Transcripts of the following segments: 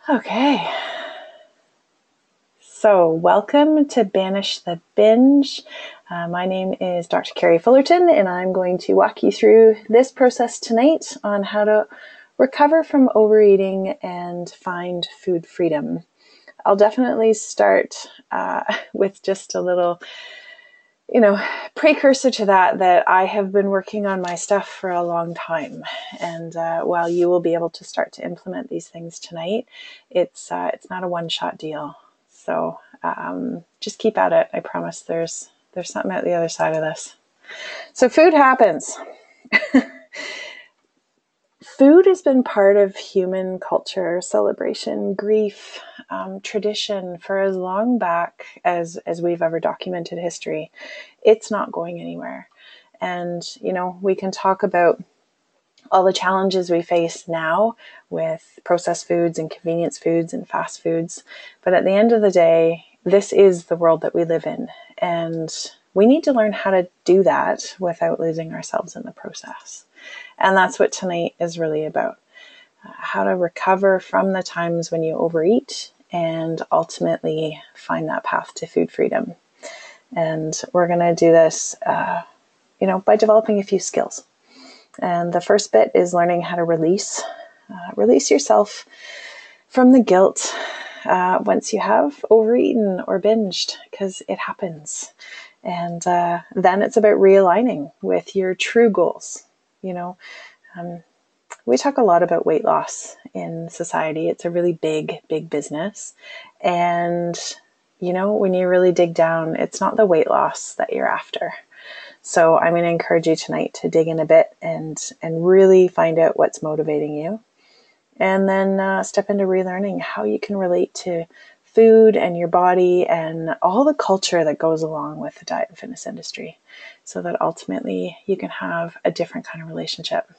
Okay, so welcome to Banish the Binge. My name is Dr. Kerri Fullerton, and I'm going to walk you through this process tonight on how to recover from overeating and find food freedom. I'll definitely start with just a little precursor to that I have been working on my stuff for a long time. And while you will be able to start to implement these things tonight, it's not a one-shot deal. So just keep at it. I promise there's something at the other side of this. So food happens. Food has been part of human culture, celebration, grief, tradition for as long back as we've ever documented history. It's not going anywhere. And, we can talk about all the challenges we face now with processed foods and convenience foods and fast foods. But at the end of the day, this is the world that we live in. And we need to learn how to do that without losing ourselves in the process. And that's what tonight is really about. How to recover from the times when you overeat and ultimately find that path to food freedom. And we're going to do this, by developing a few skills. And the first bit is learning how to release yourself from the guilt once you have overeaten or binged, because it happens. And then it's about realigning with your true goals. We talk a lot about weight loss in society. It's a really big, big business. And, when you really dig down, it's not the weight loss that you're after. So I'm going to encourage you tonight to dig in a bit and really find out what's motivating you. And then step into relearning how you can relate to food and your body and all the culture that goes along with the diet and fitness industry, so that ultimately you can have a different kind of relationship.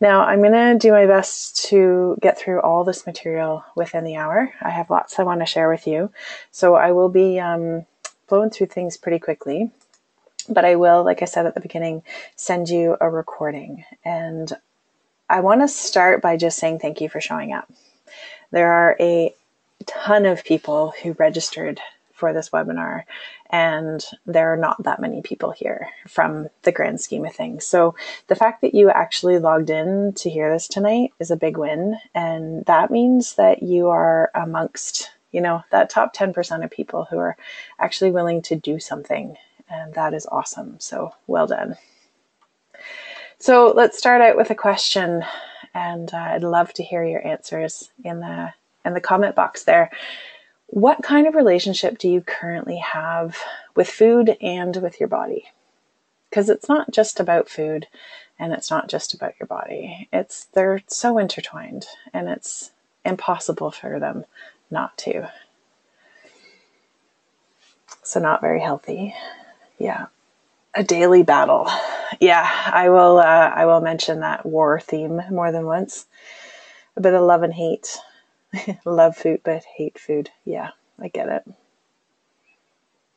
Now, I'm going to do my best to get through all this material within the hour. I have lots I want to share with you. So I will be blowing through things pretty quickly. But I will, like I said at the beginning, send you a recording. And I want to start by just saying thank you for showing up. There are a ton of people who registered for this webinar, and there are not that many people here from the grand scheme of things. So the fact that you actually logged in to hear this tonight is a big win. And that means that you are amongst, that top 10% of people who are actually willing to do something. And that is awesome. So well done. So let's start out with a question, and I'd love to hear your answers in the comment box there. What kind of relationship do you currently have with food and with your body? Because it's not just about food, and it's not just about your body. They're so intertwined, and it's impossible for them not to. So not very healthy. Yeah. A daily battle. Yeah, I will mention that war theme more than once. A bit of love and hate. Love food, but hate food. Yeah, I get it.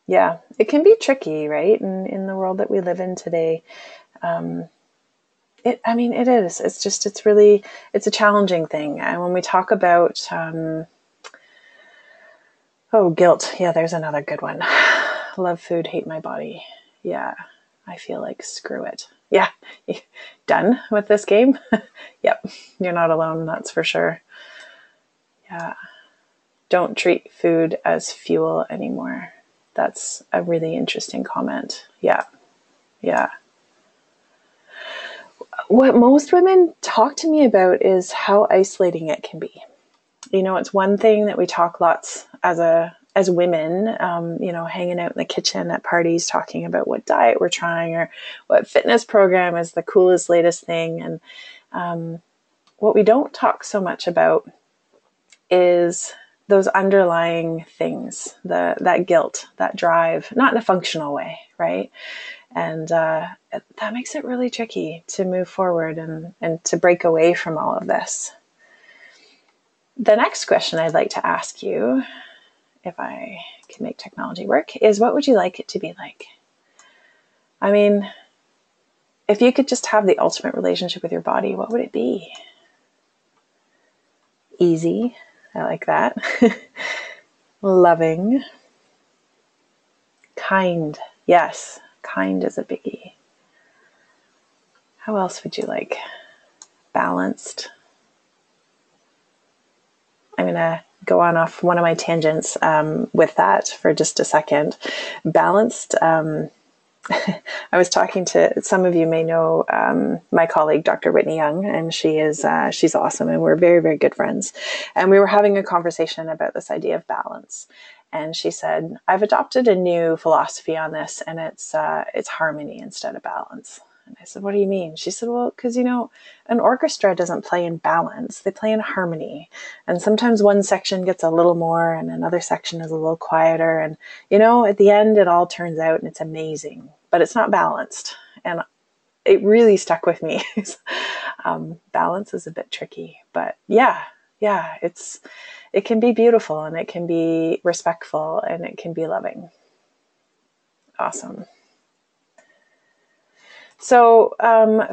Yeah, it can be tricky, right? In the world that we live in today, it is. It's a challenging thing. And when we talk about, guilt. Yeah, there's another good one. Love food, hate my body. Yeah, I feel like screw it. Yeah, done with this game? Yep, you're not alone, that's for sure. Yeah, don't treat food as fuel anymore. That's a really interesting comment. Yeah. What most women talk to me about is how isolating it can be. It's one thing that we talk lots as women, hanging out in the kitchen at parties, talking about what diet we're trying or what fitness program is the coolest, latest thing. And what we don't talk so much about is those underlying things, that guilt, that drive, not in a functional way, right? And that makes it really tricky to move forward and to break away from all of this. The next question I'd like to ask you, if I can make technology work, is what would you like it to be like? I mean, if you could just have the ultimate relationship with your body, what would it be? Easy. I like that. Loving. Kind. Yes, kind is a biggie. How else would you like? Balanced. I'm going to go on off one of my tangents with that for just a second. Balanced. I was talking to, some of you may know my colleague, Dr. Whitney Young, and she's awesome, and we're very, very good friends. And we were having a conversation about this idea of balance. And she said, I've adopted a new philosophy on this, and it's harmony instead of balance. And I said, what do you mean? She said, well, because, an orchestra doesn't play in balance. They play in harmony. And sometimes one section gets a little more and another section is a little quieter. And, at the end, it all turns out and it's amazing, but it's not balanced. And it really stuck with me. Balance is a bit tricky, but yeah, it can be beautiful, and it can be respectful, and it can be loving. Awesome. So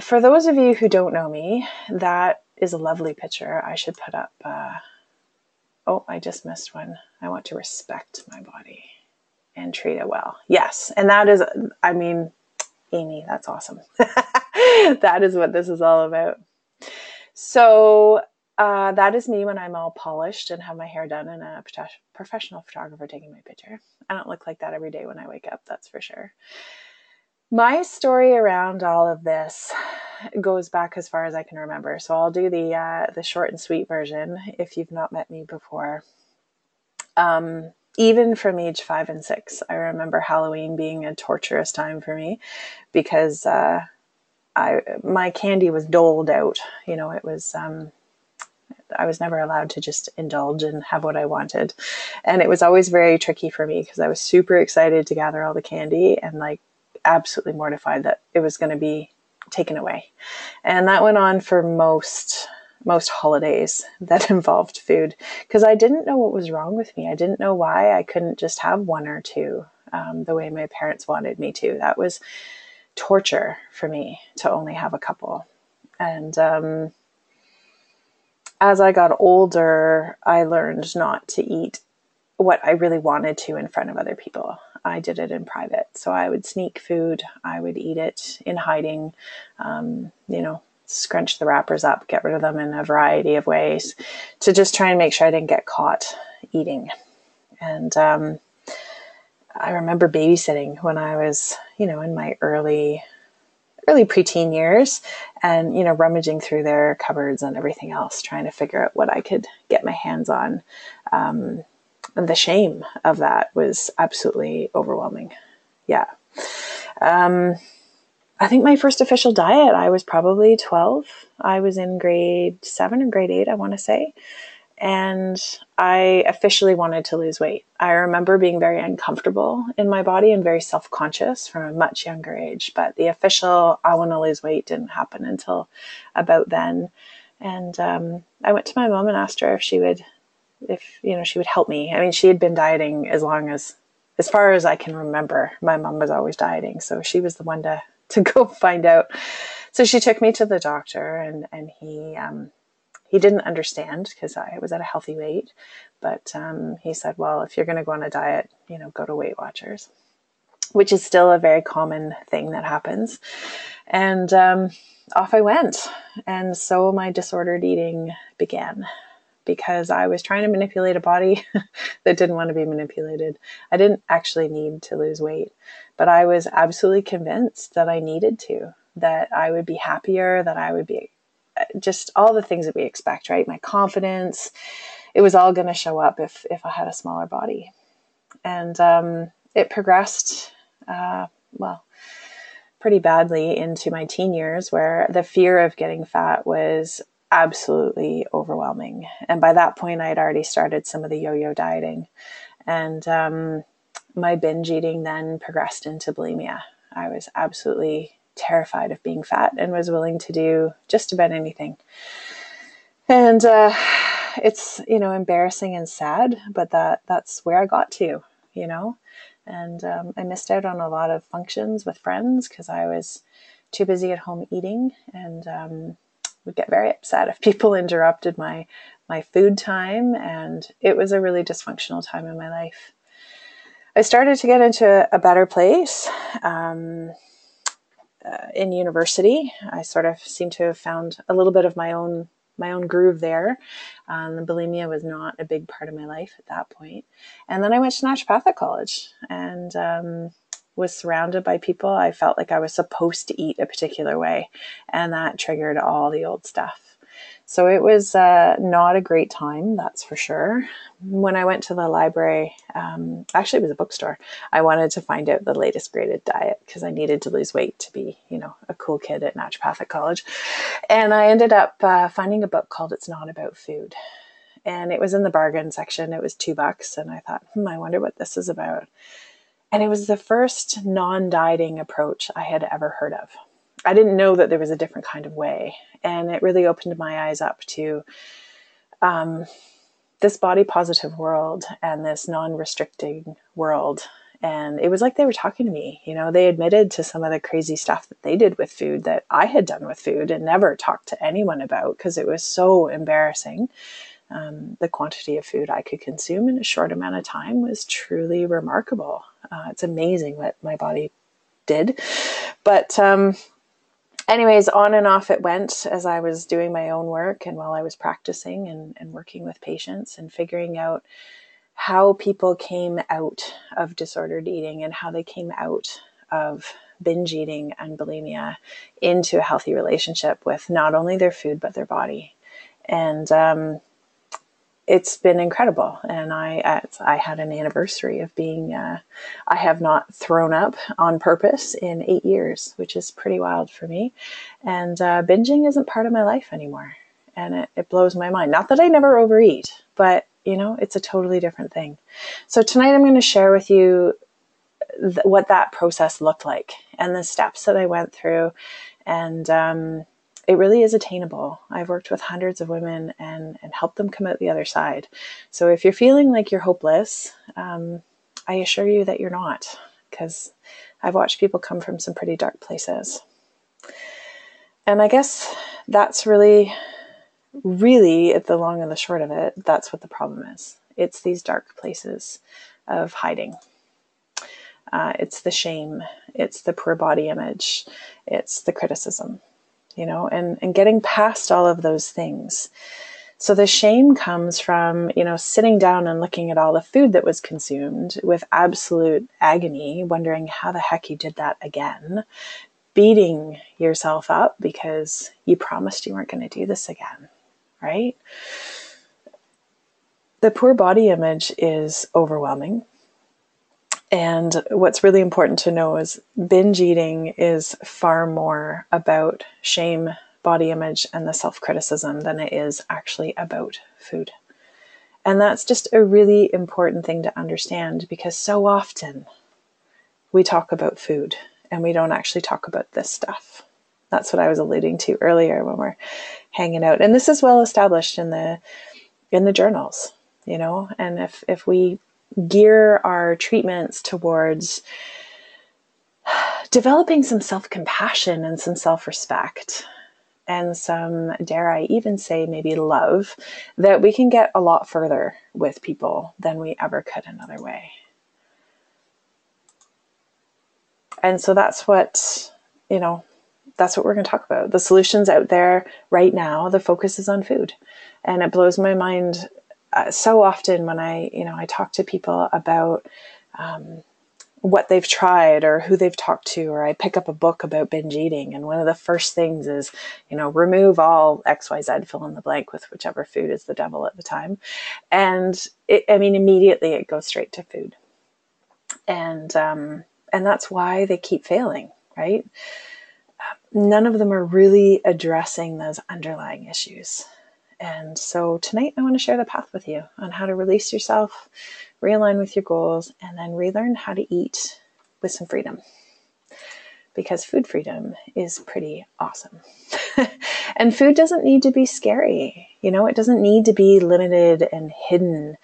for those of you who don't know me, that is a lovely picture. I should put up, I just missed one. I want to respect my body and treat it well. Yes. And that is, Amy, that's awesome. That is what this is all about. So that is me when I'm all polished and have my hair done and a professional photographer taking my picture. I don't look like that every day when I wake up, that's for sure. My story around all of this goes back as far as I can remember. So I'll do the short and sweet version if you've not met me before. Even from age 5 and 6, I remember Halloween being a torturous time for me because my candy was doled out. It was I was never allowed to just indulge and have what I wanted. And it was always very tricky for me because I was super excited to gather all the candy and absolutely mortified that it was going to be taken away. And that went on for most holidays that involved food because I didn't know what was wrong with me. I didn't know why I couldn't just have one or two the way my parents wanted me to. That was torture for me to only have a couple. And as I got older, I learned not to eat what I really wanted to in front of other people. I did it in private. So I would sneak food. I would eat it in hiding, scrunch the wrappers up, get rid of them in a variety of ways to just try and make sure I didn't get caught eating. And I remember babysitting when I was, in my early preteen years and, rummaging through their cupboards and everything else, trying to figure out what I could get my hands on. And the shame of that was absolutely overwhelming. Yeah. I think my first official diet, I was probably 12. I was in grade 7 or grade 8, I want to say. And I officially wanted to lose weight. I remember being very uncomfortable in my body and very self-conscious from a much younger age. But the official, I want to lose weight didn't happen until about then. And I went to my mom and asked her if she would help me. I mean, she had been dieting as far as I can remember. My mom was always dieting. So she was the one to go find out. So she took me to the doctor and he didn't understand because I was at a healthy weight, but he said, well, if you're going to go on a diet, go to Weight Watchers, which is still a very common thing that happens. And off I went. And so my disordered eating began because I was trying to manipulate a body that didn't want to be manipulated. I didn't actually need to lose weight, but I was absolutely convinced that I needed to, that I would be happier, that I would be just all the things that we expect, right? My confidence, it was all going to show up if I had a smaller body. And it progressed, pretty badly into my teen years where the fear of getting fat was absolutely overwhelming. And by that point, I had already started some of the yo-yo dieting. And my binge eating then progressed into bulimia. I was absolutely terrified of being fat and was willing to do just about anything. And it's, embarrassing and sad, but that's where I got to, and I missed out on a lot of functions with friends because I was too busy at home eating. And would get very upset if people interrupted my food time, and it was a really dysfunctional time in my life. I started to get into a better place in university. I sort of seem to have found a little bit of my own groove there. The bulimia was not a big part of my life at that point. And then I went to naturopathic college and was surrounded by people. I felt like I was supposed to eat a particular way, and that triggered all the old stuff. So it was not a great time, that's for sure. When I went to the library, actually it was a bookstore, I wanted to find out the latest graded diet because I needed to lose weight to be, a cool kid at naturopathic college. And I ended up finding a book called It's Not About Food. And it was in the bargain section. It was $2. And I thought, I wonder what this is about. And it was the first non-dieting approach I had ever heard of. I didn't know that there was a different kind of way. And it really opened my eyes up to this body positive world and this non-restricting world. And it was like they were talking to me. They admitted to some of the crazy stuff that they did with food that I had done with food and never talked to anyone about because it was so embarrassing. The quantity of food I could consume in a short amount of time was truly remarkable. It's amazing what my body did. But anyways, on and off it went as I was doing my own work and while I was practicing and working with patients and figuring out how people came out of disordered eating and how they came out of binge eating and bulimia into a healthy relationship with not only their food, but their body. And it's been incredible. And I had an anniversary of being, I have not thrown up on purpose in 8 years, which is pretty wild for me. And binging isn't part of my life anymore. And it blows my mind. Not that I never overeat, but it's a totally different thing. So tonight I'm going to share with you what that process looked like and the steps that I went through. And it really is attainable. I've worked with hundreds of women and helped them come out the other side. So if you're feeling like you're hopeless, I assure you that you're not, because I've watched people come from some pretty dark places. And I guess that's really at the long and the short of it, that's what the problem is. It's these dark places of hiding. It's the shame. It's the poor body image. It's the criticism. And getting past all of those things. So the shame comes from, sitting down and looking at all the food that was consumed with absolute agony, wondering how the heck you did that again, beating yourself up because you promised you weren't going to do this again, right? The poor body image is overwhelming. And what's really important to know is binge eating is far more about shame, body image, and the self-criticism than it is actually about food. And that's just a really important thing to understand because so often we talk about food and we don't actually talk about this stuff. That's what I was alluding to earlier when we're hanging out. And this is well established in the journals, and if we gear our treatments towards developing some self-compassion and some self-respect and some, dare I even say, maybe love, that we can get a lot further with people than we ever could another way. And so that's what we're going to talk about. The solutions out there right now, the focus is on food. And it blows my mind so often when I talk to people about what they've tried or who they've talked to, or I pick up a book about binge eating. And one of the first things is, remove all XYZ, fill in the blank with whichever food is the devil at the time. And immediately it goes straight to food. And that's why they keep failing, right? None of them are really addressing those underlying issues. And so tonight I want to share the path with you on how to release yourself, realign with your goals, and then relearn how to eat with some freedom. Because food freedom is pretty awesome. And food doesn't need to be scary. It doesn't need to be limited and hidden.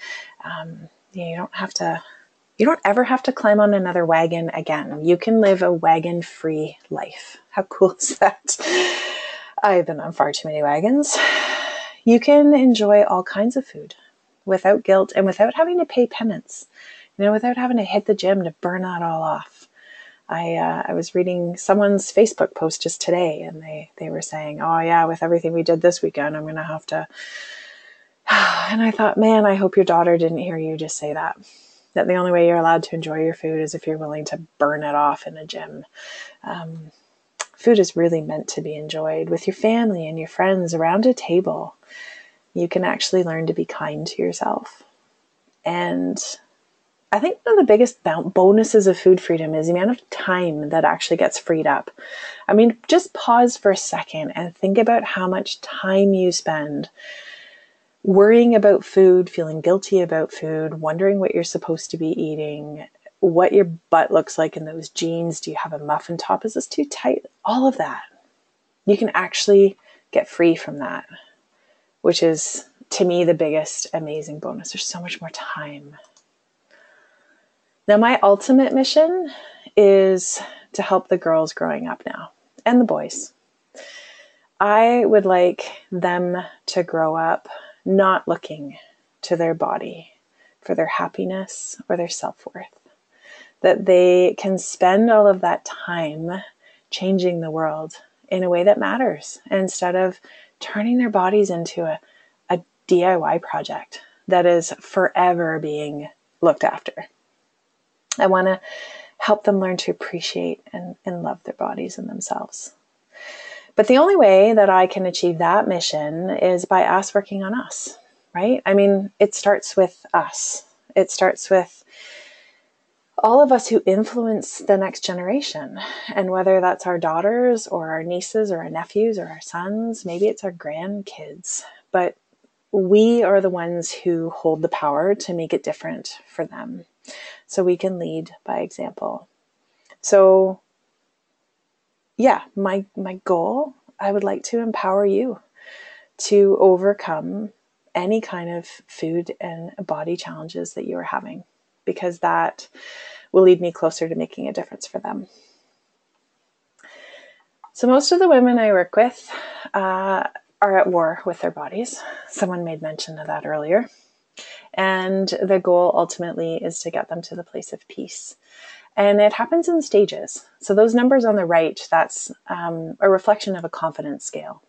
You don't ever have to climb on another wagon again. You can live a wagon-free life. How cool is that? I've been on far too many wagons. You can enjoy all kinds of food without guilt and without having to pay penance, without having to hit the gym to burn that all off. I was reading someone's Facebook post just today, and they were saying, oh yeah, with everything we did this weekend, I'm going to have to. And I thought, man, I hope your daughter didn't hear you just say that the only way you're allowed to enjoy your food is if you're willing to burn it off in a gym. Food is really meant to be enjoyed with your family and your friends around a table. You can actually learn to be kind to yourself. And I think one of the biggest bonuses of food freedom is the amount of time that actually gets freed up. I mean, just pause for a second and think about how much time you spend worrying about food, feeling guilty about food, wondering what you're supposed to be eating, what your butt looks like in those jeans. Do you have a muffin top? Is this too tight? All of that. You can actually get free from that, which is, to me, the biggest amazing bonus. There's so much more time. Now, my ultimate mission is to help the girls growing up now, and the boys. I would like them to grow up not looking to their body for their happiness or their self-worth. That they can spend all of that time changing the world in a way that matters, instead of turning their bodies into a DIY project that is forever being looked after. I want to help them learn to appreciate and love their bodies and themselves. But the only way that I can achieve that mission is by us working on us, right? I mean, it starts with us. It starts with all of us who influence the next generation. And whether that's our daughters or our nieces or our nephews or our sons, maybe it's our grandkids. But we are the ones who hold the power to make it different for them. So we can lead by example. So yeah, my goal, I would like to empower you to overcome any kind of food and body challenges that you are having, because that will lead me closer to making a difference for them. So most of the women I work with are at war with their bodies. Someone made mention of that earlier. And the goal ultimately is to get them to the place of peace. And it happens in stages. So those numbers on the right, that's a reflection of a confidence scale.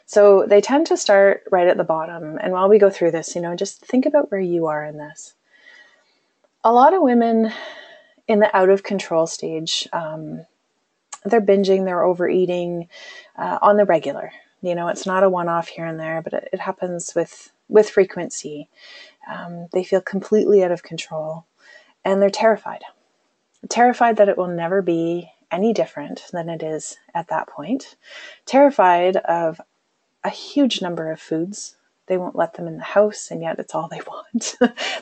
So they tend to start right at the bottom. And while we go through this, just think about where you are in this. A lot of women in the out of control stage, they're binging, they're overeating on the regular. It's not a one-off here and there, but it happens with frequency. They feel completely out of control. And they're terrified that it will never be any different than it is at that point. Terrified of a huge number of foods. They won't let them in the house, and yet it's all they want.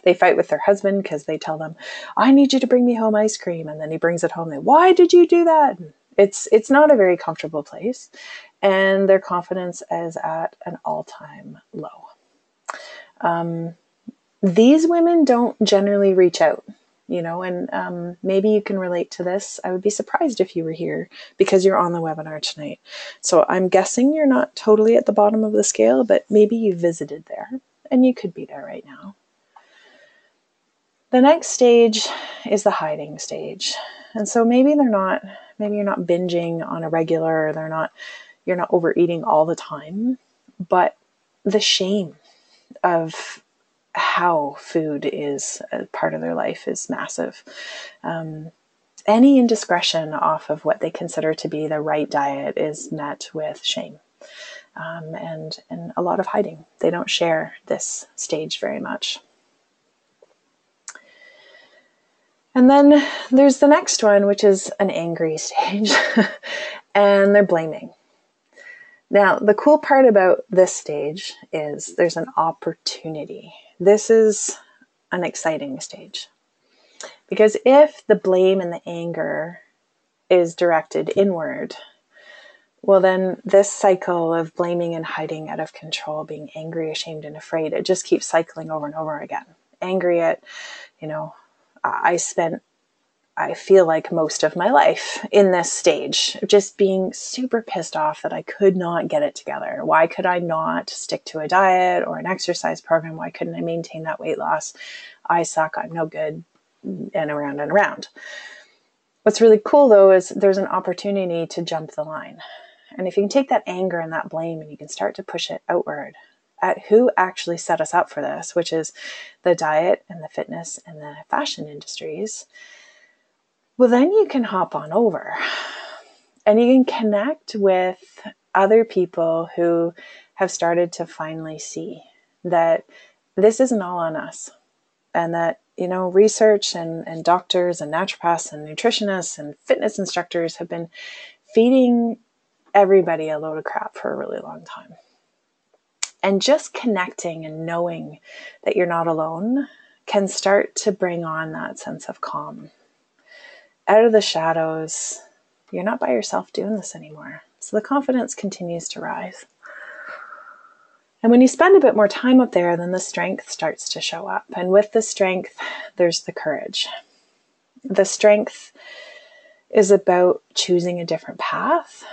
They fight with their husband because they tell them, I need you to bring me home ice cream. And then he brings it home. Why did you do that? It's not a very comfortable place. And their confidence is at an all-time low. These women don't generally reach out. And maybe you can relate to this. I would be surprised if you were here because you're on the webinar tonight. So I'm guessing you're not totally at the bottom of the scale, but maybe you visited there and you could be there right now. The next stage is the hiding stage. And so maybe you're not binging on a regular, you're not overeating all the time, but the shame of how food is a part of their life is massive. Any indiscretion off of what they consider to be the right diet is met with shame and a lot of hiding. They don't share this stage very much. And then there's the next one, which is an angry stage, and they're blaming. Now, the cool part about this stage is there's an opportunity. This is an exciting stage. Because if the blame and the anger is directed inward, well, then this cycle of blaming and hiding out of control, being angry, ashamed, and afraid, it just keeps cycling over and over again. Angry at, I spent I feel like most of my life in this stage, just being super pissed off that I could not get it together. Why could I not stick to a diet or an exercise program? Why couldn't I maintain that weight loss? I suck, I'm no good, and around and around. What's really cool though is there's an opportunity to jump the line. And if you can take that anger and that blame and you can start to push it outward at who actually set us up for this, which is the diet and the fitness and the fashion industries, well, then you can hop on over and you can connect with other people who have started to finally see that this isn't all on us, and that, you know, research and doctors and naturopaths and nutritionists and fitness instructors have been feeding everybody a load of crap for a really long time. And just connecting and knowing that you're not alone can start to bring on that sense of calm. Out of the shadows, you're not by yourself doing this anymore. So the confidence continues to rise. And when you spend a bit more time up there, then the strength starts to show up. And with the strength, there's the courage. The strength is about choosing a different path.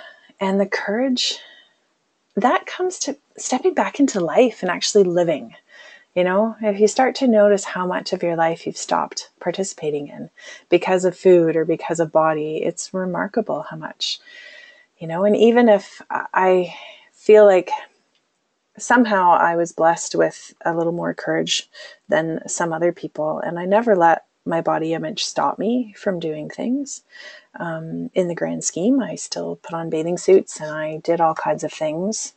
And the courage, that comes to stepping back into life and actually living. You know, if you start to notice how much of your life you've stopped participating in because of food or because of body, it's remarkable how much, you know. And even if I feel like somehow I was blessed with a little more courage than some other people, and I never let my body image stop me from doing things. In the grand scheme, I still put on bathing suits and I did all kinds of things.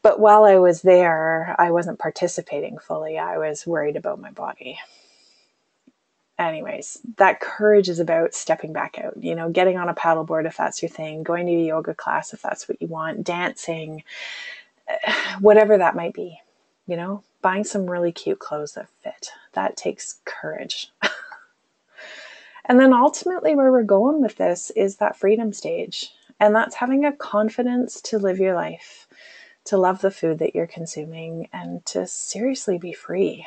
But while I was there, I wasn't participating fully. I was worried about my body. Anyways, that courage is about stepping back out, you know, getting on a paddleboard if that's your thing, going to a yoga class if that's what you want, dancing, whatever that might be, you know, buying some really cute clothes that fit. That takes courage. And then ultimately where we're going with this is that freedom stage. And that's having a confidence to live your life, to love the food that you're consuming, and to seriously be free.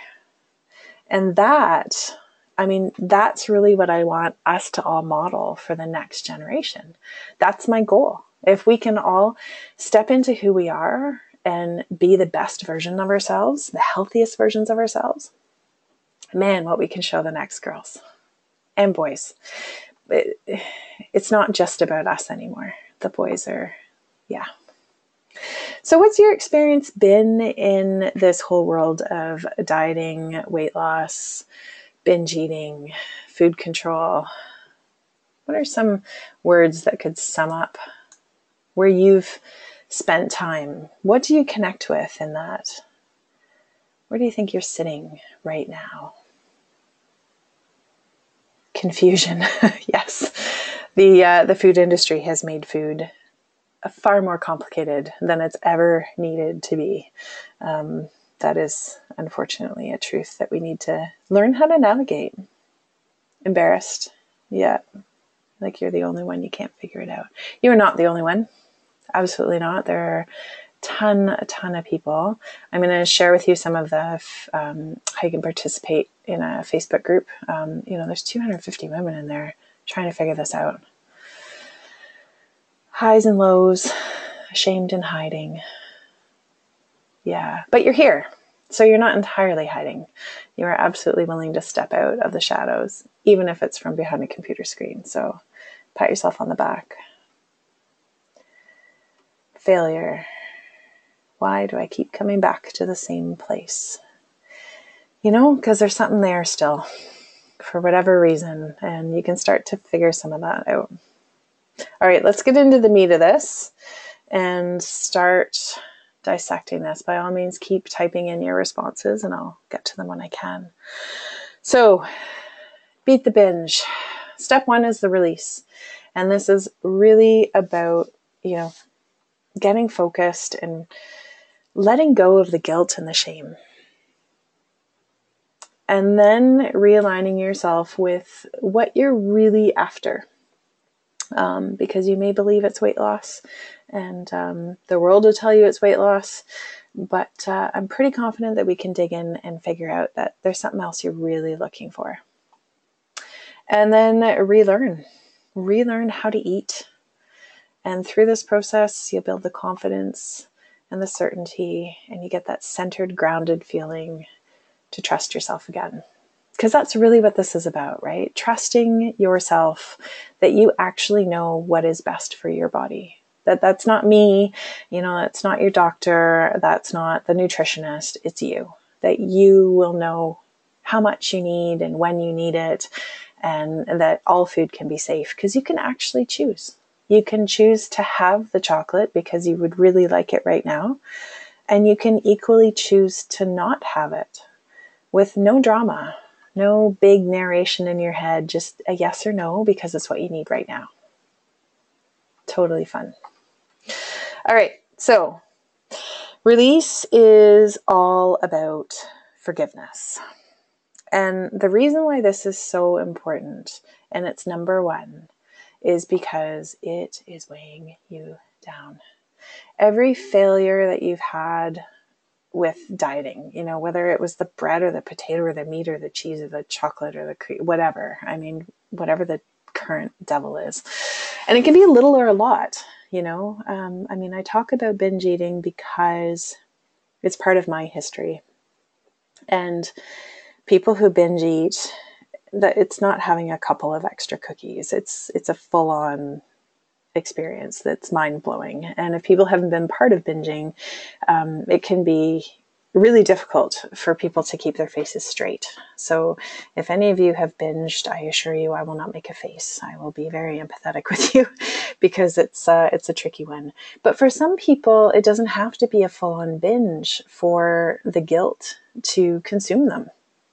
And that, I mean, that's really what I want us to all model for the next generation. That's my goal. If we can all step into who we are and be the best version of ourselves, the healthiest versions of ourselves, man, what we can show the next girls and boys. It's not just about us anymore. The boys are, yeah. So what's your experience been in this whole world of dieting, weight loss, binge eating, food control? What are some words that could sum up where you've spent time? What do you connect with in that? Where do you think you're sitting right now? Confusion. Yes. The food industry has made food far more complicated than it's ever needed to be. That is unfortunately a truth that we need to learn how to navigate. Embarrassed? Yeah. Like you're the only one, you can't figure it out. You are not the only one. Absolutely not. There are a ton of people. I'm going to share with you some of the how you can participate in a Facebook group. There's 250 women in there trying to figure this out. Highs and lows, ashamed and hiding. Yeah, but you're here. So you're not entirely hiding. You are absolutely willing to step out of the shadows, even if it's from behind a computer screen. So pat yourself on the back. Failure. Why do I keep coming back to the same place? You know, because there's something there still for whatever reason, and you can start to figure some of that out. All right, let's get into the meat of this and start dissecting this. By all means, keep typing in your responses and I'll get to them when I can. So, beat the binge. Step one is the release. And this is really about, getting focused and letting go of the guilt and the shame. And then realigning yourself with what you're really after. Because you may believe it's weight loss and the world will tell you it's weight loss. But I'm pretty confident that we can dig in and figure out that there's something else you're really looking for. And then relearn how to eat. And through this process, you'll build the confidence and the certainty, and you get that centered, grounded feeling to trust yourself again. Because that's really what this is about, right? Trusting yourself that you actually know what is best for your body. That's not me, that's not your doctor, that's not the nutritionist, it's you. That you will know how much you need and when you need it, and that all food can be safe because you can actually choose. You can choose to have the chocolate because you would really like it right now, and you can equally choose to not have it with no drama, no big narration in your head, just a yes or no because it's what you need right now. Totally fun. All right, so release is all about forgiveness. And the reason why this is so important, and it's number one, is because it is weighing you down. Every failure that you've had with dieting, whether it was the bread or the potato or the meat or the cheese or the chocolate or the cream, whatever the current devil is. And it can be a little or a lot, I talk about binge eating because it's part of my history. And people who binge eat, that it's not having a couple of extra cookies. It's a full-on experience that's mind-blowing. And if people haven't been part of binging, it can be really difficult for people to keep their faces straight. So if any of you have binged, I assure you I will not make a face. I will be very empathetic with you because it's a tricky one. But for some people, it doesn't have to be a full-on binge for the guilt to consume them.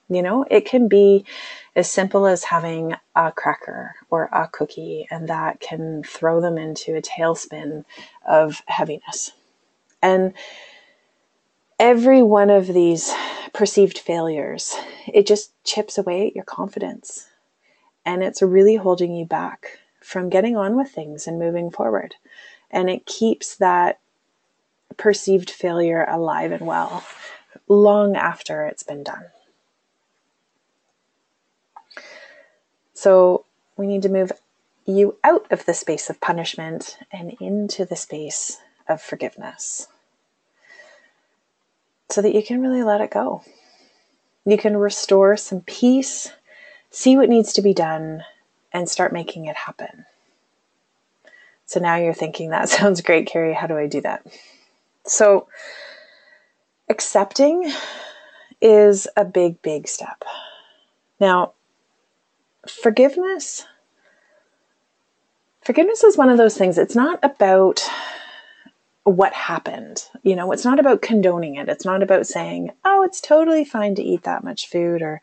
It can be as simple as having a cracker or a cookie, and that can throw them into a tailspin of heaviness. And every one of these perceived failures, it just chips away at your confidence. And it's really holding you back from getting on with things and moving forward. And it keeps that perceived failure alive and well long after it's been done. So we need to move you out of the space of punishment and into the space of forgiveness so that you can really let it go. You can restore some peace, see what needs to be done, and start making it happen. So now you're thinking, that sounds great, Kerri. How do I do that? So accepting is a big, big step. Now, Forgiveness is one of those things. It's not about what happened. It's not about condoning it. It's not about saying, oh, it's totally fine to eat that much food or,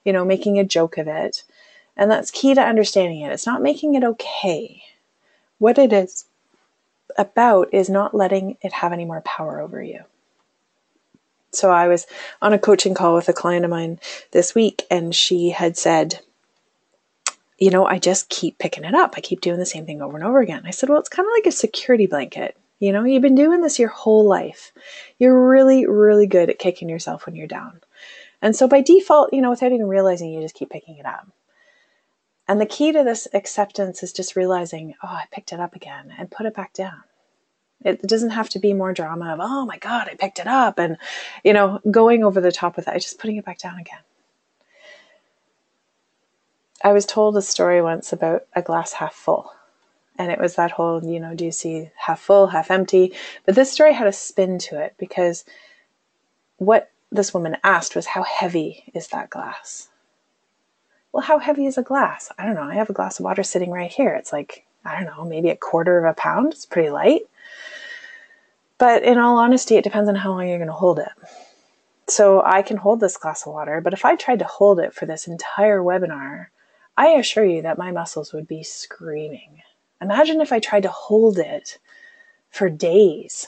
making a joke of it. And that's key to understanding it. It's not making it okay. What it is about is not letting it have any more power over you. So I was on a coaching call with a client of mine this week, and she had said, I just keep picking it up. I keep doing the same thing over and over again. I said, well, it's kind of like a security blanket. You've been doing this your whole life. You're really, really good at kicking yourself when you're down. And so by default, without even realizing, you just keep picking it up. And the key to this acceptance is just realizing, oh, I picked it up again, and put it back down. It doesn't have to be more drama of, oh my God, I picked it up. And, going over the top with that, just putting it back down again. I was told a story once about a glass half full. And it was that whole, do you see half full, half empty? But this story had a spin to it because what this woman asked was, how heavy is that glass? Well, how heavy is a glass? I don't know. I have a glass of water sitting right here. It's like, I don't know, maybe a quarter of a pound. It's pretty light. But in all honesty, it depends on how long you're going to hold it. So I can hold this glass of water, but if I tried to hold it for this entire webinar, I assure you that my muscles would be screaming. Imagine if I tried to hold it for days,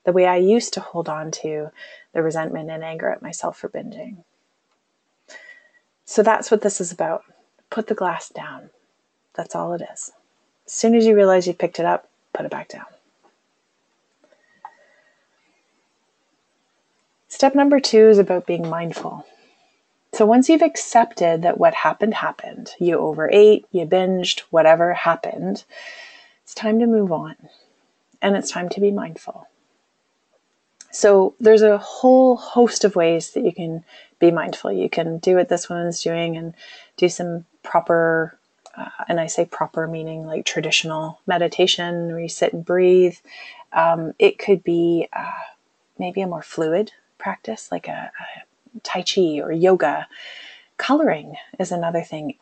the way I used to hold on to the resentment and anger at myself for binging. So that's what this is about. Put the glass down. That's all it is. As soon as you realize you picked it up, put it back down. Step number 2 is about being mindful. So once you've accepted that what happened, happened, you overate, you binged, whatever happened, it's time to move on. And it's time to be mindful. So there's a whole host of ways that you can be mindful. You can do what this woman's doing and do some proper, and I say proper meaning like traditional meditation where you sit and breathe. It could be maybe a more fluid practice like a Tai Chi or yoga. Coloring is another thing.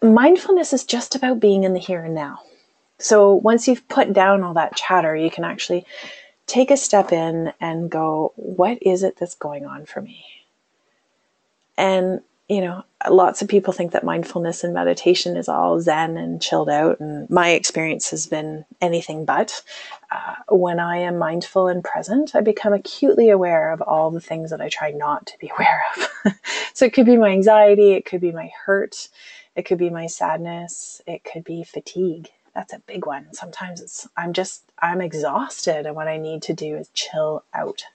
Mindfulness is just about being in the here and now. So once you've put down all that chatter, you can actually take a step in and go, what is it that's going on for me? And, lots of people think that mindfulness and meditation is all zen and chilled out. And my experience has been anything but. When I am mindful and present, I become acutely aware of all the things that I try not to be aware of. So it could be my anxiety, it could be my hurt, it could be my sadness, it could be fatigue. That's a big one. Sometimes I'm exhausted and what I need to do is chill out,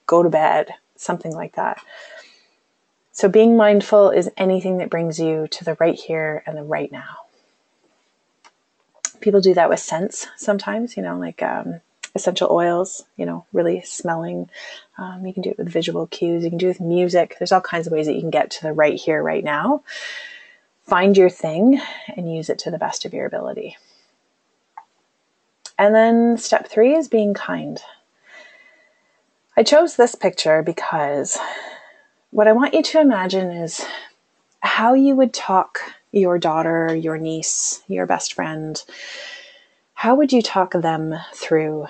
go to bed, something like that. So being mindful is anything that brings you to the right here and the right now. People do that with scents sometimes, like essential oils, really smelling. You can do it with visual cues. You can do it with music. There's all kinds of ways that you can get to the right here, right now. Find your thing and use it to the best of your ability. And then step 3 is being kind. I chose this picture because what I want you to imagine is how you would talk your daughter, your niece, your best friend. How would you talk them through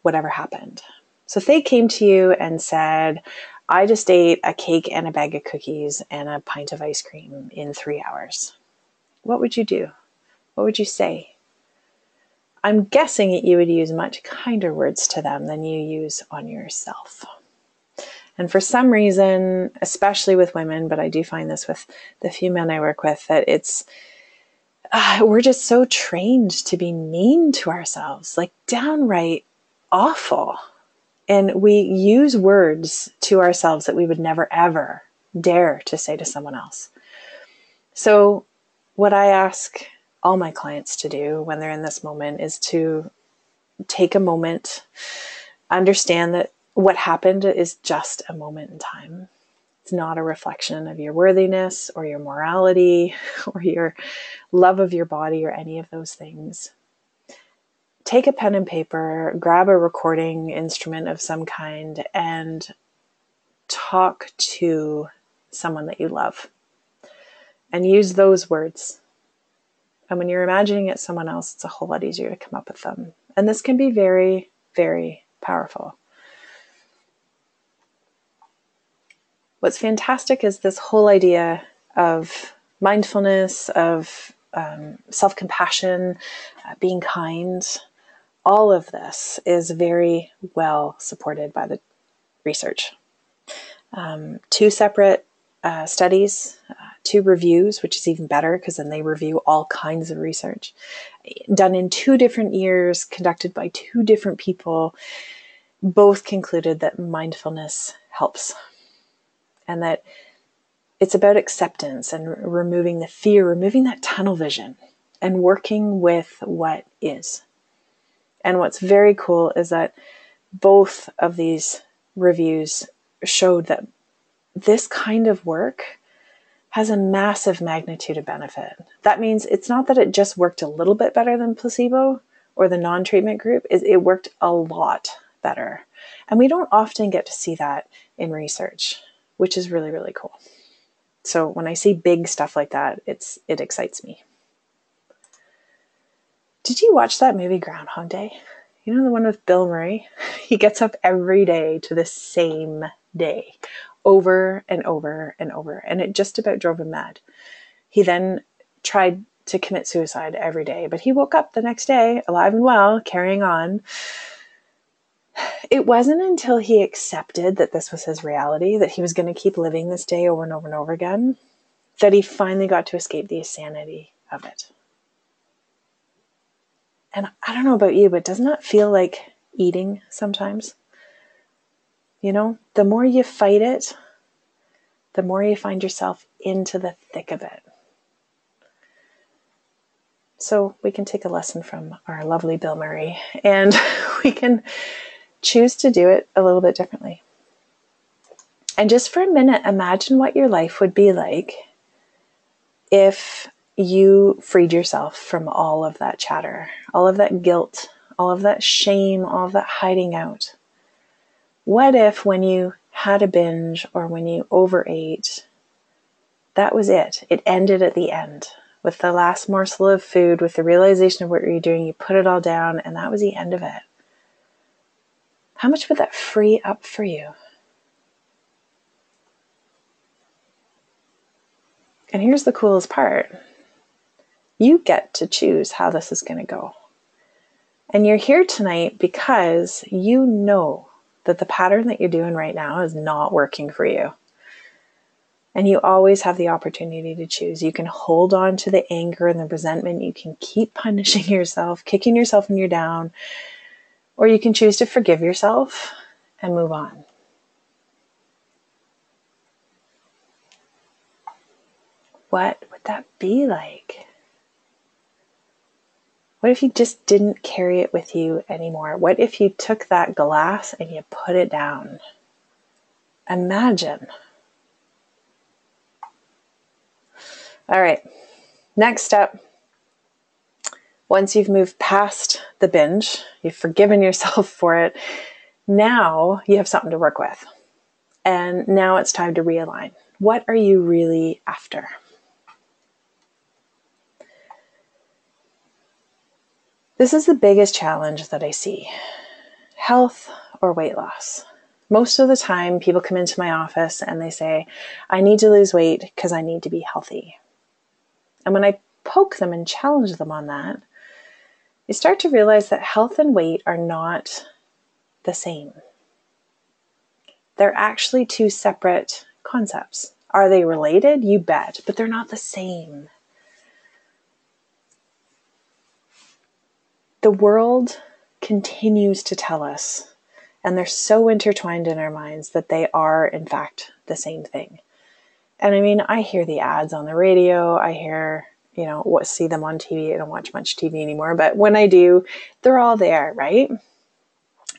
whatever happened? So if they came to you and said, I just ate a cake and a bag of cookies and a pint of ice cream in 3 hours, what would you do? What would you say? I'm guessing that you would use much kinder words to them than you use on yourself. And for some reason, especially with women, but I do find this with the few men I work with, that we're just so trained to be mean to ourselves, like downright awful. And we use words to ourselves that we would never, ever dare to say to someone else. So what I ask all my clients to do when they're in this moment is to take a moment, understand that what happened is just a moment in time. It's not a reflection of your worthiness or your morality or your love of your body or any of those things. Take a pen and paper, grab a recording instrument of some kind, and talk to someone that you love. And use those words. And when you're imagining it someone else, it's a whole lot easier to come up with them. And this can be very, very powerful. What's fantastic is this whole idea of mindfulness, of self-compassion, being kind. All of this is very well supported by the research. 2 separate studies, 2 reviews, which is even better because then they review all kinds of research, done in 2 different years, conducted by 2 different people, both concluded that mindfulness helps. And that it's about acceptance and removing the fear, removing that tunnel vision, and working with what is. And what's very cool is that both of these reviews showed that this kind of work has a massive magnitude of benefit. That means it's not that it just worked a little bit better than placebo or the non-treatment group. It worked a lot better. And we don't often get to see that in research, which is really, really cool. So when I see big stuff like that, it excites me. Did you watch that movie Groundhog Day? You know, the one with Bill Murray? He gets up every day to the same day, over and over and over. And it just about drove him mad. He then tried to commit suicide every day, but he woke up the next day, alive and well, carrying on. It wasn't until he accepted that this was his reality, that he was going to keep living this day over and over and over again, that he finally got to escape the insanity of it. And I don't know about you, but doesn't that feel like eating sometimes? You know, the more you fight it, the more you find yourself into the thick of it. So we can take a lesson from our lovely Bill Murray, and we can choose to do it a little bit differently. And just for a minute, imagine what your life would be like if you freed yourself from all of that chatter, all of that guilt, all of that shame, all of that hiding out. What if when you had a binge or when you overate, that was it? It ended at the end. With the last morsel of food, with the realization of what you're doing, you put it all down, and that was the end of it. How much would that free up for you? And here's the coolest part. You get to choose how this is going to go. And you're here tonight because you know that the pattern that you're doing right now is not working for you. And you always have the opportunity to choose. You can hold on to the anger and the resentment. You can keep punishing yourself, kicking yourself when you're down, or you can choose to forgive yourself and move on. What would that be like? What if you just didn't carry it with you anymore? What if you took that glass and you put it down? Imagine. All right, next step. Once you've moved past the binge, you've forgiven yourself for it, now you have something to work with. And now it's time to realign. What are you really after? This is the biggest challenge that I see. Health or weight loss. Most of the time, people come into my office and they say, I need to lose weight because I need to be healthy. And when I poke them and challenge them on that, you start to realize that health and weight are not the same. They're actually two separate concepts. Are they related? You bet, but they're not the same. The world continues to tell us, and they're so intertwined in our minds, that they are, in fact, the same thing. And I mean, I hear the ads on the radio, I hear, see them on TV. I don't watch much TV anymore, but when I do, they're all there, right?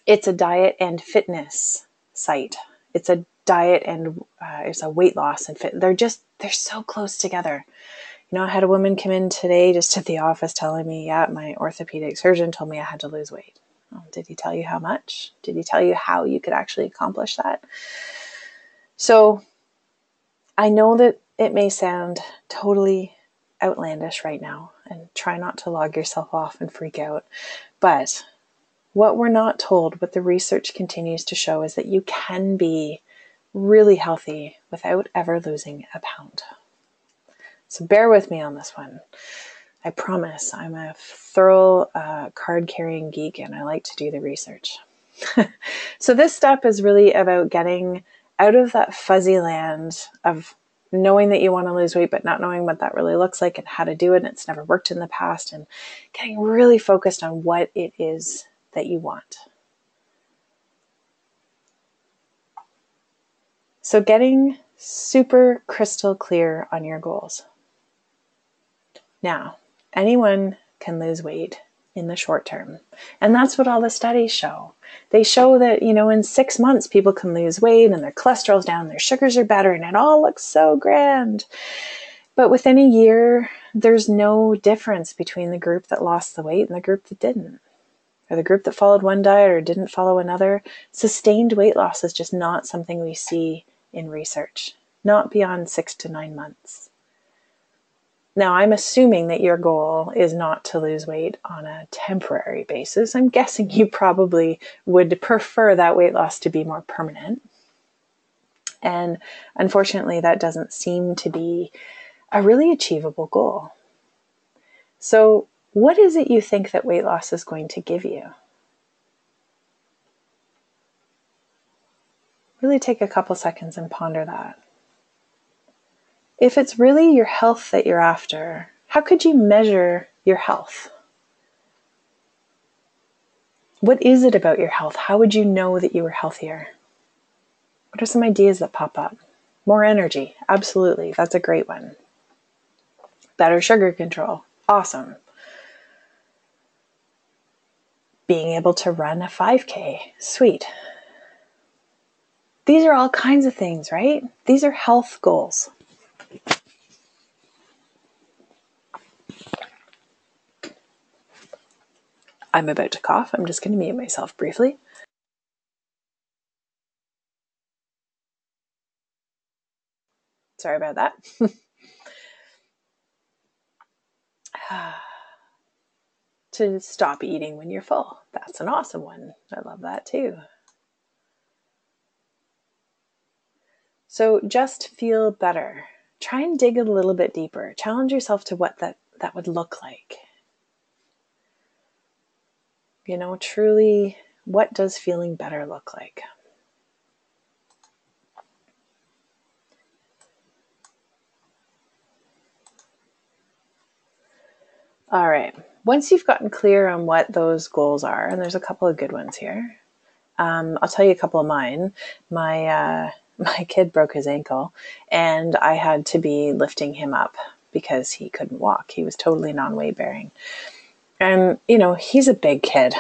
It's a diet and fitness site. It's a diet and it's a weight loss and fit. They're so close together. I had a woman come in today just at the office telling me, yeah, my orthopedic surgeon told me I had to lose weight. Oh, did he tell you how much? Did he tell you how you could actually accomplish that? So I know that it may sound totally outlandish right now, and try not to log yourself off and freak out. But what we're not told, what the research continues to show, is that you can be really healthy without ever losing a pound. So bear with me on this one. I promise I'm a thorough card-carrying geek, and I like to do the research. So this step is really about getting out of that fuzzy land of knowing that you want to lose weight, but not knowing what that really looks like and how to do it. And it's never worked in the past, and getting really focused on what it is that you want. So getting super crystal clear on your goals. Now, anyone can lose weight in the short term. And that's what all the studies show. They show that, in 6 months, people can lose weight and their cholesterol's down, their sugars are better, and it all looks so grand. But within a year, there's no difference between the group that lost the weight and the group that didn't. Or the group that followed one diet or didn't follow another. Sustained weight loss is just not something we see in research. Not beyond 6 to 9 months. Now, I'm assuming that your goal is not to lose weight on a temporary basis. I'm guessing you probably would prefer that weight loss to be more permanent. And unfortunately, that doesn't seem to be a really achievable goal. So, what is it you think that weight loss is going to give you? Really take a couple seconds and ponder that. If it's really your health that you're after, how could you measure your health? What is it about your health? How would you know that you were healthier? What are some ideas that pop up? More energy. Absolutely. That's a great one. Better sugar control. Awesome. Being able to run a 5K. Sweet. These are all kinds of things, right? These are health goals. I'm about to cough. I'm just going to mute myself briefly. Sorry about that. To stop eating when you're full. That's an awesome one. I love that too. So just feel better. Try and dig a little bit deeper. Challenge yourself to what that would look like. Truly, what does feeling better look like? All right. Once you've gotten clear on what those goals are, and there's a couple of good ones here, I'll tell you a couple of mine. My kid broke his ankle, and I had to be lifting him up because he couldn't walk. He was totally non-weight bearing. And, he's a big kid.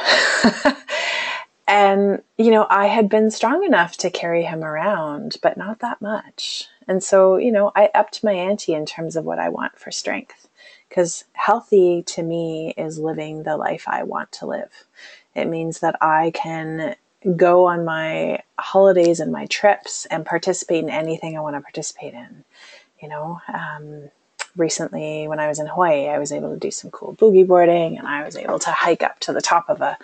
And, I had been strong enough to carry him around, but not that much. And so, I upped my ante in terms of what I want for strength. Because healthy to me is living the life I want to live. It means that I can go on my holidays and my trips and participate in anything I want to participate in. Recently when I was in Hawaii, I was able to do some cool boogie boarding, and I was able to hike up to the top of a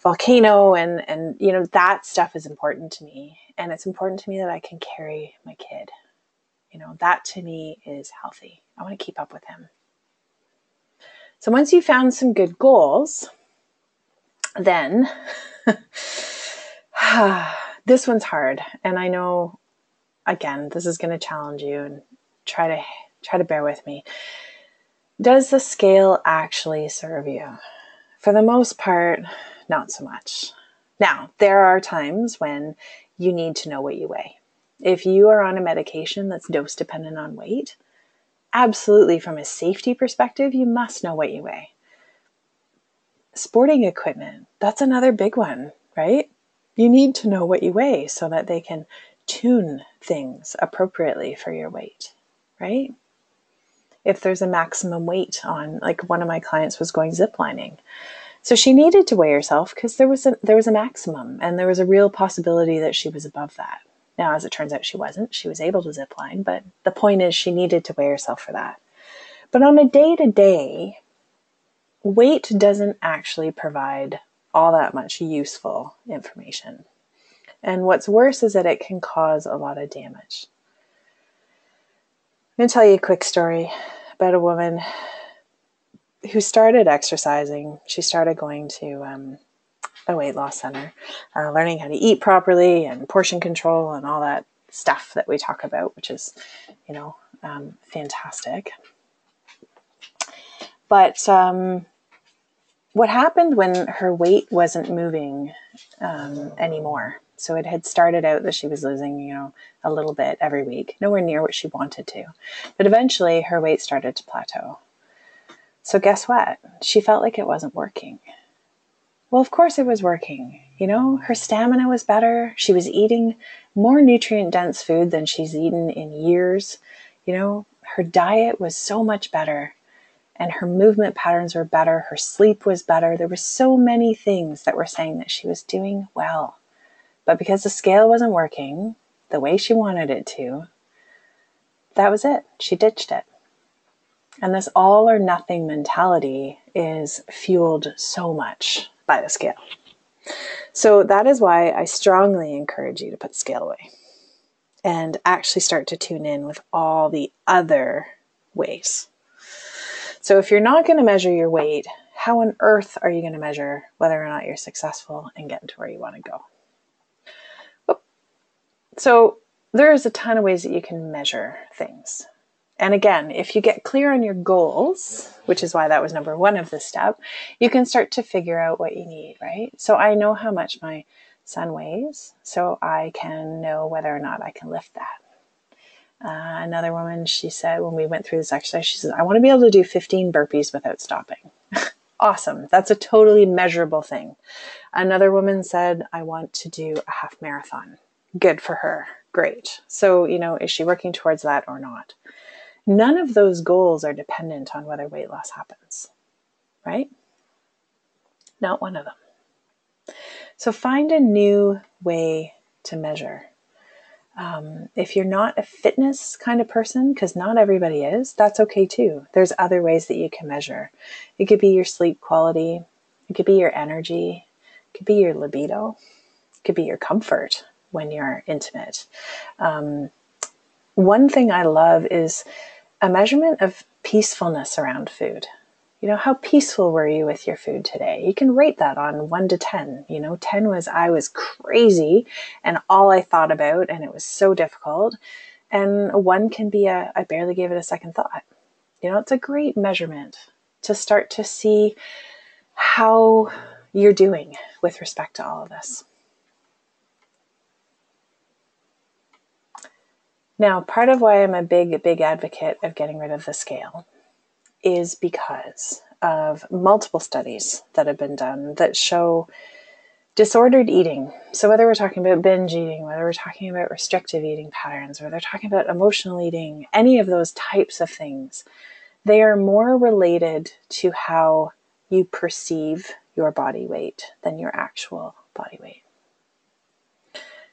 volcano, and that stuff is important to me. And it's important to me that I can carry my kid. That to me is healthy. I want to keep up with him. So once you found some good goals, then this one's hard. And I know, again, this is going to challenge you, and try to bear with me. Does the scale actually serve you? For the most part, not so much. Now, there are times when you need to know what you weigh. If you are on a medication that's dose dependent on weight, absolutely from a safety perspective, you must know what you weigh. Sporting equipment, that's another big one, right? You need to know what you weigh so that they can tune things appropriately for your weight, right? If there's a maximum weight on, like one of my clients was going ziplining. So she needed to weigh herself because there was a maximum, and there was a real possibility that she was above that. Now, as it turns out, she wasn't. She was able to zipline, but the point is she needed to weigh herself for that. But on a day-to-day, weight doesn't actually provide all that much useful information. And what's worse is that it can cause a lot of damage. I'm going to tell you a quick story about a woman who started exercising. She started going to a weight loss center, learning how to eat properly and portion control and all that stuff that we talk about, which is, fantastic. But what happened when her weight wasn't moving anymore? So it had started out that she was losing, a little bit every week, nowhere near what she wanted to. But eventually her weight started to plateau. So guess what? She felt like it wasn't working. Well, of course it was working. Her stamina was better. She was eating more nutrient-dense food than she's eaten in years. Her diet was so much better. And her movement patterns were better. Her sleep was better. There were so many things that were saying that she was doing well. But because the scale wasn't working the way she wanted it to, that was it. She ditched it. And this all or nothing mentality is fueled so much by the scale. So that is why I strongly encourage you to put the scale away and actually start to tune in with all the other ways. So if you're not going to measure your weight, how on earth are you going to measure whether or not you're successful in getting to where you want to go? So there's a ton of ways that you can measure things. And again, if you get clear on your goals, which is why that was number one of this step, you can start to figure out what you need, right? So I know how much my son weighs, so I can know whether or not I can lift that. Another woman, she said, when we went through this exercise, she says, I want to be able to do 15 burpees without stopping. Awesome. That's a totally measurable thing. Another woman said, I want to do a half marathon. Good for her. Great. So, is she working towards that or not? None of those goals are dependent on whether weight loss happens, right? Not one of them. So find a new way to measure. If you're not a fitness kind of person, because not everybody is, that's okay too. There's other ways that you can measure. It could be your sleep quality. It could be your energy. It could be your libido. It could be your comfort when you're intimate. One thing I love is a measurement of peacefulness around food. How peaceful were you with your food today? You can rate that on 1 to 10. 10 was I was crazy and all I thought about, and it was so difficult. And 1 can be I barely gave it a second thought. It's a great measurement to start to see how you're doing with respect to all of this. Now, part of why I'm a big advocate of getting rid of the scale is because of multiple studies that have been done that show disordered eating. So whether we're talking about binge eating, whether we're talking about restrictive eating patterns, whether they're talking about emotional eating, any of those types of things, they are more related to how you perceive your body weight than your actual body weight.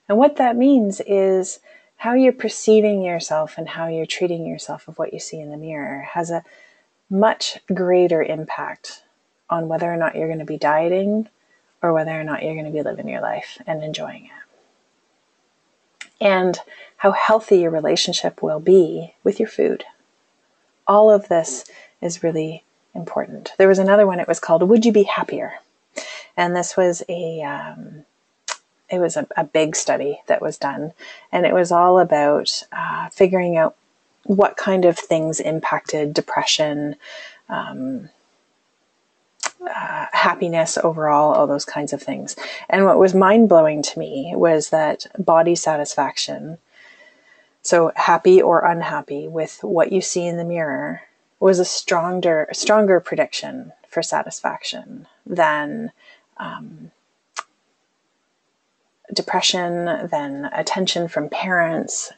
And what that means is how you're perceiving yourself and how you're treating yourself of what you see in the mirror has a much greater impact on whether or not you're going to be dieting or whether or not you're going to be living your life and enjoying it. And how healthy your relationship will be with your food. All of this is really important. There was another one, it was called Would You Be Happier? And this was a big study that was done. And it was all about figuring out what kind of things impacted depression, happiness overall, all those kinds of things. And what was mind-blowing to me was that body satisfaction, so happy or unhappy with what you see in the mirror, was a stronger prediction for satisfaction than depression, than attention from parents.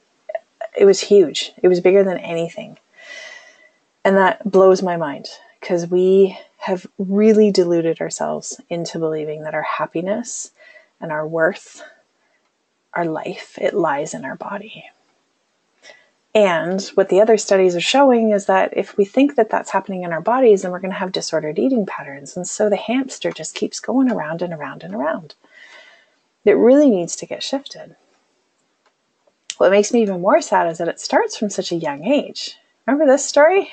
It was huge. It was bigger than anything. And that blows my mind because we have really deluded ourselves into believing that our happiness and our worth, our life, it lies in our body. And what the other studies are showing is that if we think that that's happening in our bodies, then we're going to have disordered eating patterns. And so the hamster just keeps going around and around and around. It really needs to get shifted. What makes me even more sad is that it starts from such a young age. Remember this story?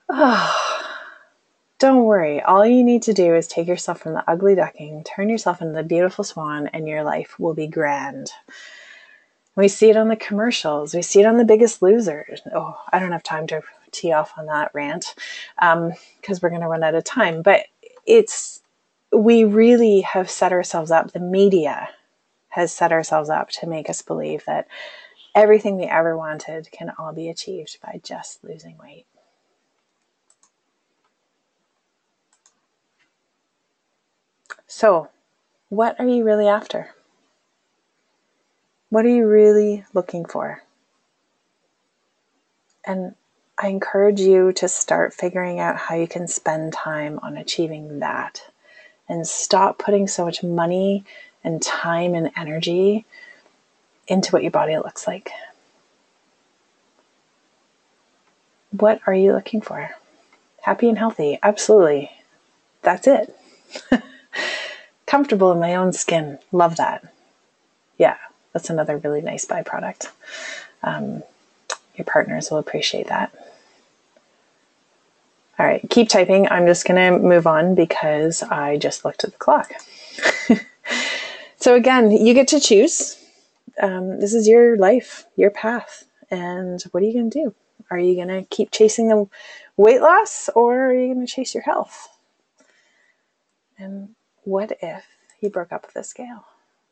Oh, don't worry. All you need to do is take yourself from the ugly duckling, turn yourself into the beautiful swan, and your life will be grand. We see it on the commercials. We see it on The Biggest Loser. Oh, I don't have time to tee off on that rant because we're going to run out of time. But we really have set ourselves up. The media has set ourselves up to make us believe that everything we ever wanted can all be achieved by just losing weight. So, what are you really after? What are you really looking for? And I encourage you to start figuring out how you can spend time on achieving that and stop putting so much money and time and energy into what your body looks like. What are you looking for? Happy and healthy. Absolutely. That's it. Comfortable in my own skin. Love that. Yeah, that's another really nice byproduct. Your partners will appreciate that. All right, keep typing. I'm just going to move on because I just looked at the clock. So again, you get to choose. This is your life, your path. And what are you going to do? Are you going to keep chasing the weight loss or are you going to chase your health? And what if you broke up with the scale?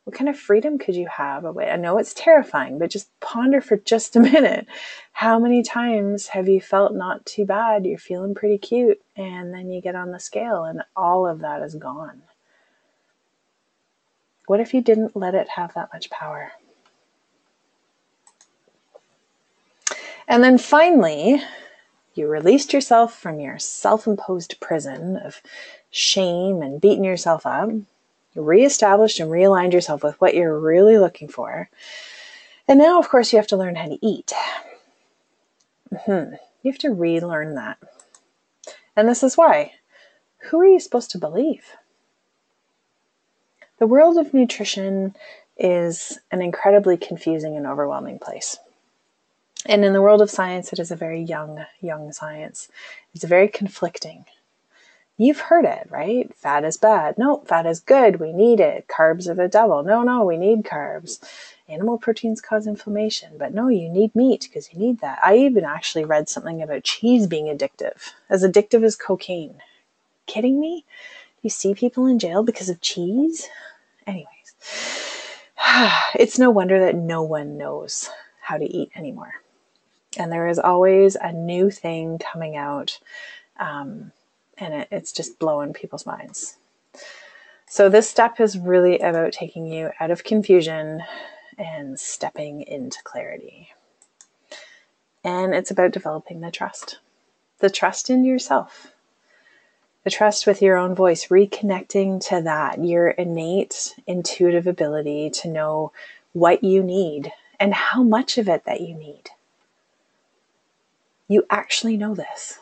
What kind of freedom could you have away? I know it's terrifying, but just ponder for just a minute. How many times have you felt not too bad? You're feeling pretty cute. And then you get on the scale and all of that is gone. What if you didn't let it have that much power? And then finally, you released yourself from your self-imposed prison of shame and beating yourself up. You reestablished and realigned yourself with what you're really looking for. And now, of course, you have to learn how to eat. You have to relearn that. And this is why. Who are you supposed to believe? The world of nutrition is an incredibly confusing and overwhelming place. And in the world of science, it is a very young science. It's very conflicting. You've heard it, right? Fat is bad. No, fat is good. We need it. Carbs are the devil. No, we need carbs. Animal proteins cause inflammation. But no, you need meat because you need that. I even actually read something about cheese being addictive. As addictive as cocaine. Kidding me? You see people in jail because of cheese? Anyways. It's no wonder that no one knows how to eat anymore. And there is always a new thing coming out. And it's just blowing people's minds. So this step is really about taking you out of confusion and stepping into clarity. And it's about developing the trust in yourself, the trust with your own voice, reconnecting to that, your innate intuitive ability to know what you need and how much of it that you need. You actually know this.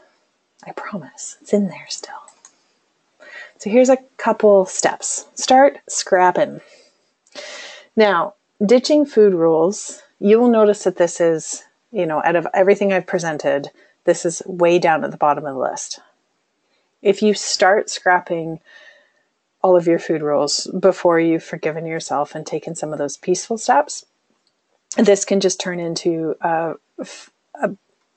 I promise. It's in there still. So here's a couple steps. Start scrapping. Now, ditching food rules, you will notice that this is, out of everything I've presented, this is way down at the bottom of the list. If you start scrapping all of your food rules before you've forgiven yourself and taken some of those peaceful steps, this can just turn into a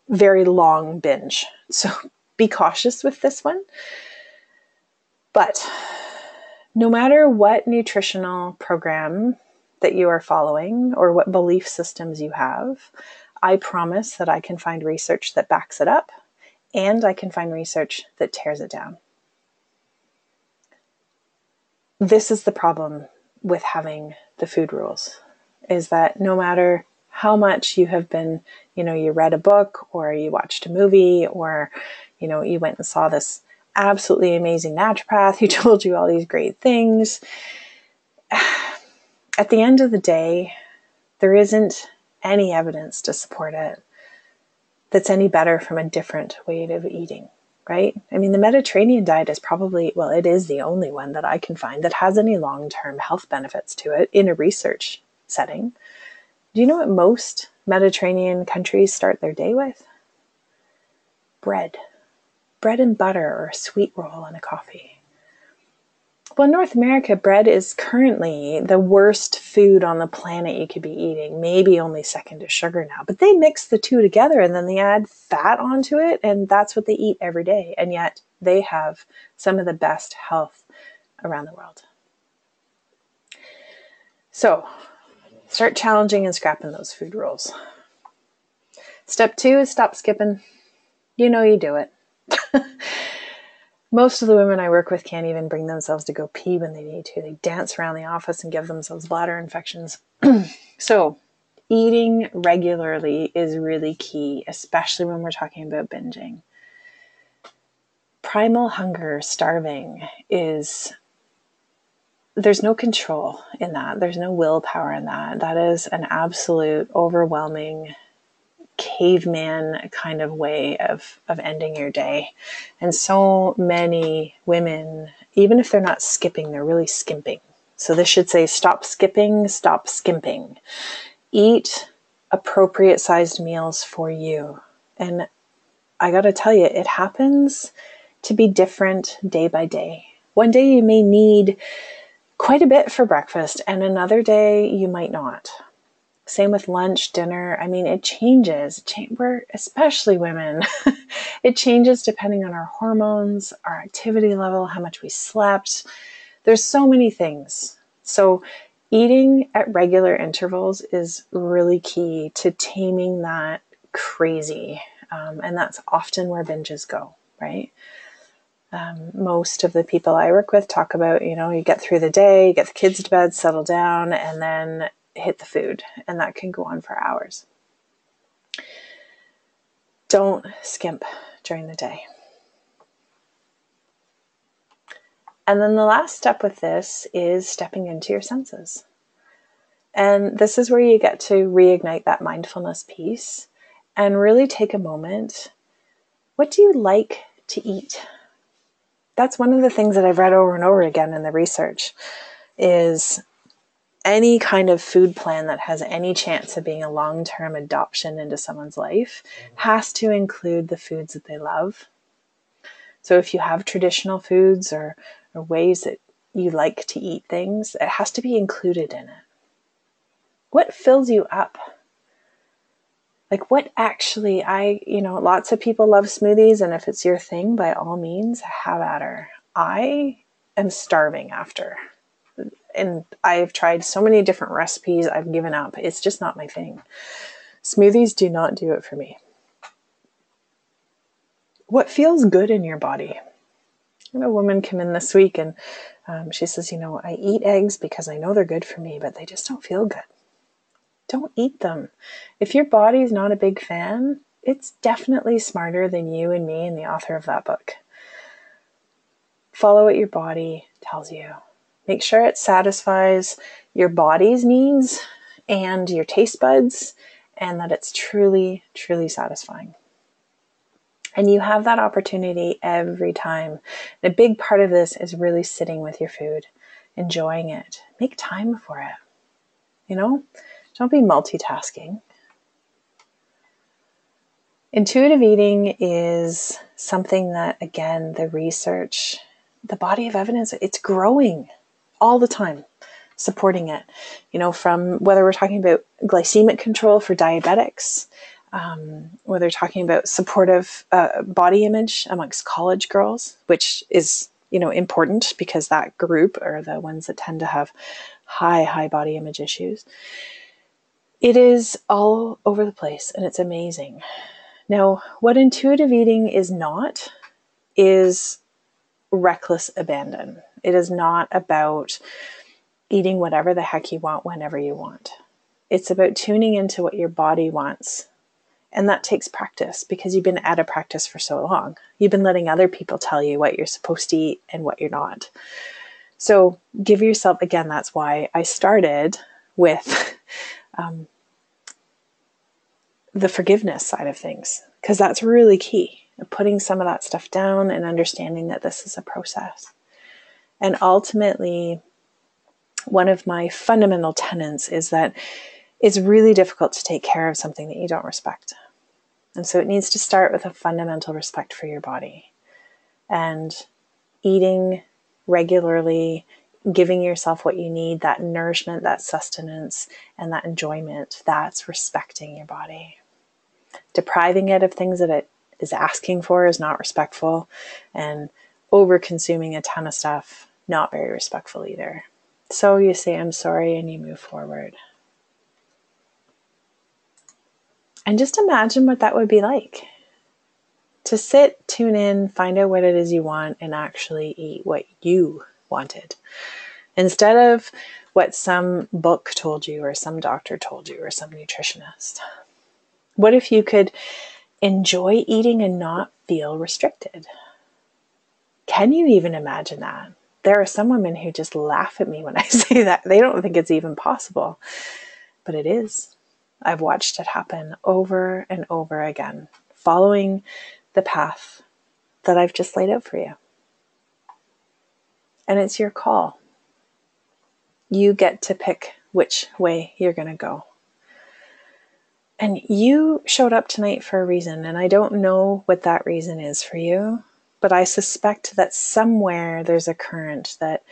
very long binge. So be cautious with this one. But no matter what nutritional program that you are following or what belief systems you have, I promise that I can find research that backs it up and I can find research that tears it down. This is the problem with having the food rules, is that no matter how much you have been, you read a book or you watched a movie or, you went and saw this absolutely amazing naturopath who told you all these great things. At the end of the day, there isn't any evidence to support it that's any better from a different way of eating, right? I mean, the Mediterranean diet is probably, it is the only one that I can find that has any long-term health benefits to it in a research setting. Do you know what most Mediterranean countries start their day with? Bread and butter or a sweet roll and a coffee. Well, in North America, bread is currently the worst food on the planet you could be eating, maybe only second to sugar now. But they mix the two together and then they add fat onto it, and that's what they eat every day. And yet they have some of the best health around the world. So start challenging and scrapping those food rules. Step 2 is stop skipping. You know you do it. Most of the women I work with can't even bring themselves to go pee when they need to. They dance around the office and give themselves bladder infections. So eating regularly is really key, especially when we're talking about binging. Primal hunger, starving, there's no control in that. There's no willpower in that. That is an absolute overwhelming caveman kind of way of ending your day. And so many women, even if they're not skipping, they're really skimping. So this should say stop skipping, stop skimping. Eat appropriate sized meals for you. And I got to tell you, it happens to be different day by day. One day you may need quite a bit for breakfast and another day you might not. Same with lunch, dinner. I mean, it changes. We're, especially women, it changes depending on our hormones, our activity level, how much we slept. There's so many things. So Eating at regular intervals is really key to taming that crazy. And that's often where binges go, right? Most of the people I work with talk about, you get through the day, get the kids to bed, settle down, and then hit the food. And that can go on for hours. Don't skimp during the day. And then the last step with this is stepping into your senses. And this is where you get to reignite that mindfulness piece and really take a moment. What do you like to eat? That's one of the things that I've read over and over again in the research is any kind of food plan that has any chance of being a long-term adoption into someone's life has to include the foods that they love. So if you have traditional foods or ways that you like to eat things, it has to be included in it. What fills you up? Like what actually, lots of people love smoothies, and if it's your thing, by all means, have at her. I am starving after. And I've tried so many different recipes, I've given up. It's just not my thing. Smoothies do not do it for me. What feels good in your body? I had a woman come in this week and she says, I eat eggs because I know they're good for me, but they just don't feel good. Don't eat them. If your body's not a big fan, it's definitely smarter than you and me and the author of that book. Follow what your body tells you. Make sure it satisfies your body's needs and your taste buds, and that it's truly, truly satisfying. And you have that opportunity every time. And a big part of this is really sitting with your food, enjoying it. Make time for it. Don't be multitasking. Intuitive eating is something that, again, the research, the body of evidence, it's growing all the time, supporting it. From whether we're talking about glycemic control for diabetics, whether we're talking about supportive body image amongst college girls, which is, important because that group are the ones that tend to have high body image issues. It is all over the place and it's amazing. Now, what intuitive eating is not is reckless abandon. It is not about eating whatever the heck you want whenever you want. It's about tuning into what your body wants. And that takes practice because you've been out of practice for so long. You've been letting other people tell you what you're supposed to eat and what you're not. So give yourself, again, that's why I started with the forgiveness side of things, because that's really key. Putting some of that stuff down and understanding that this is a process. And ultimately, one of my fundamental tenets is that it's really difficult to take care of something that you don't respect. And so it needs to start with a fundamental respect for your body. And eating regularly, giving yourself what you need, that nourishment, that sustenance, and that enjoyment, that's respecting your body. Depriving it of things that it is asking for is not respectful, and over consuming a ton of stuff, not very respectful either. So you say, I'm sorry, and you move forward. And just imagine what that would be like. To sit, tune in, find out what it is you want, and actually eat what you wanted. Instead of what some book told you, or some doctor told you, or some nutritionist. What if you could enjoy eating and not feel restricted? Can you even imagine that? There are some women who just laugh at me when I say that. They don't think it's even possible, but it is. I've watched it happen over and over again, following the path that I've just laid out for you. And it's your call. You get to pick which way you're going to go. And you showed up tonight for a reason, and I don't know what that reason is for you, but I suspect that somewhere there's a current that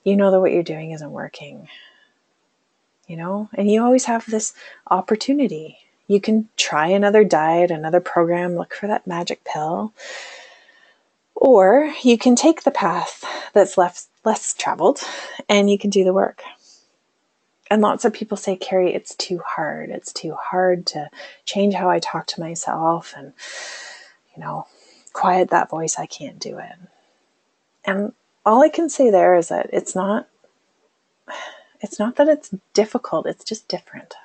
you know that what you're doing isn't working. And you always have this opportunity. You can try another diet, another program, look for that magic pill, or you can take the path that's less traveled and you can do the work. And lots of people say, Kerri, it's too hard. It's too hard to change how I talk to myself and, quiet that voice. I can't do it. And all I can say there is that it's not that it's difficult. It's just different.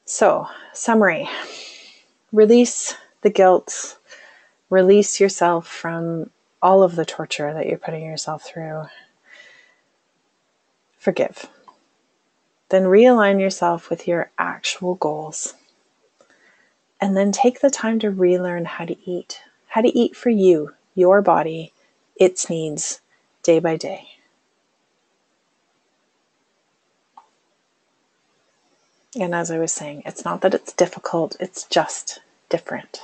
So, summary. Release the guilt. Release yourself from all of the torture that you're putting yourself through. Forgive. Then realign yourself with your actual goals. And then take the time to relearn how to eat. How to eat for you, your body, its needs, day by day. And as I was saying, it's not that it's difficult, it's just different.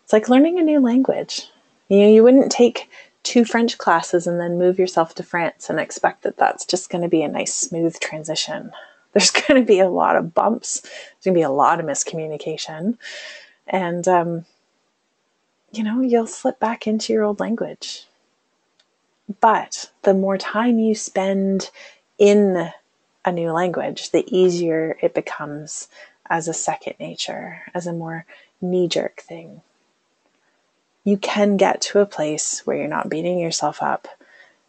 It's like learning a new language. You wouldn't take 2 French classes and then move yourself to France and expect that that's just going to be a nice, smooth transition. There's going to be a lot of bumps. There's going to be a lot of miscommunication. And, you'll slip back into your old language. But the more time you spend in a new language, the easier it becomes as a second nature, as a more knee-jerk thing. You can get to a place where you're not beating yourself up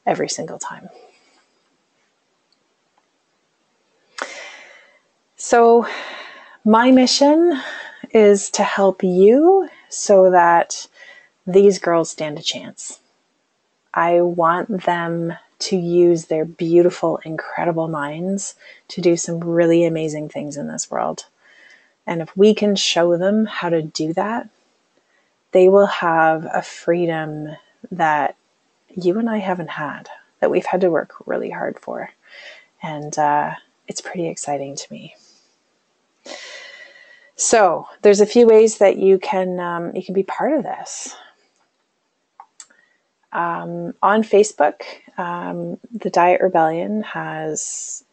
every single time. So my mission is to help you so that these girls stand a chance. I want them to use their beautiful, incredible minds to do some really amazing things in this world. And if we can show them how to do that, they will have a freedom that you and I haven't had, that we've had to work really hard for. And it's pretty exciting to me. So there's a few ways that you can be part of this. On Facebook, the Diet Rebellion has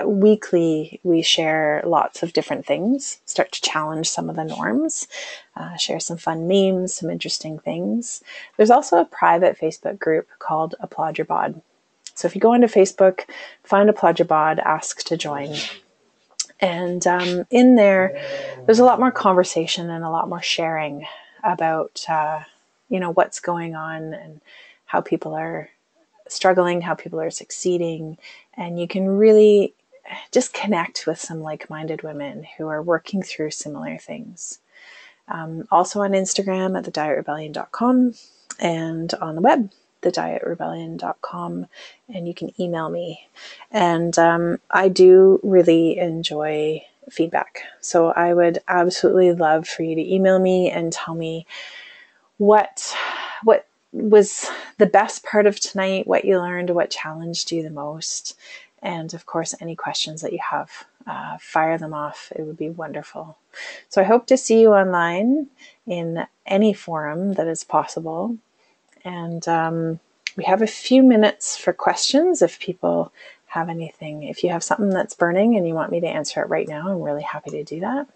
weekly, we share lots of different things, start to challenge some of the norms, share some fun memes, some interesting things. There's also a private Facebook group called Applaud Your Bod. So if you go onto Facebook, find Applaud Your Bod, ask to join. And in there's a lot more conversation and a lot more sharing about, what's going on and how people are struggling, how people are succeeding. And you can really just connect with some like-minded women who are working through similar things. Also on Instagram at thedietrebellion.com and on the web, thedietrebellion.com, and you can email me. And I do really enjoy feedback. So I would absolutely love for you to email me and tell me what was the best part of tonight, what you learned, what challenged you the most. And of course, any questions that you have, fire them off. It would be wonderful. So I hope to see you online in any forum that is possible. And we have a few minutes for questions if people have anything. If you have something that's burning and you want me to answer it right now, I'm really happy to do that.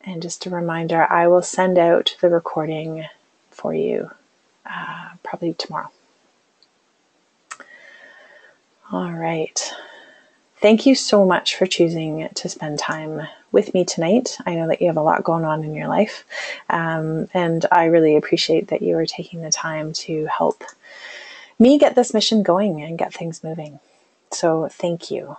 And just a reminder, I will send out the recording for you probably tomorrow. All right. Thank you so much for choosing to spend time with me tonight. I know that you have a lot going on in your life, and I really appreciate that you are taking the time to help me get this mission going and get things moving. So thank you.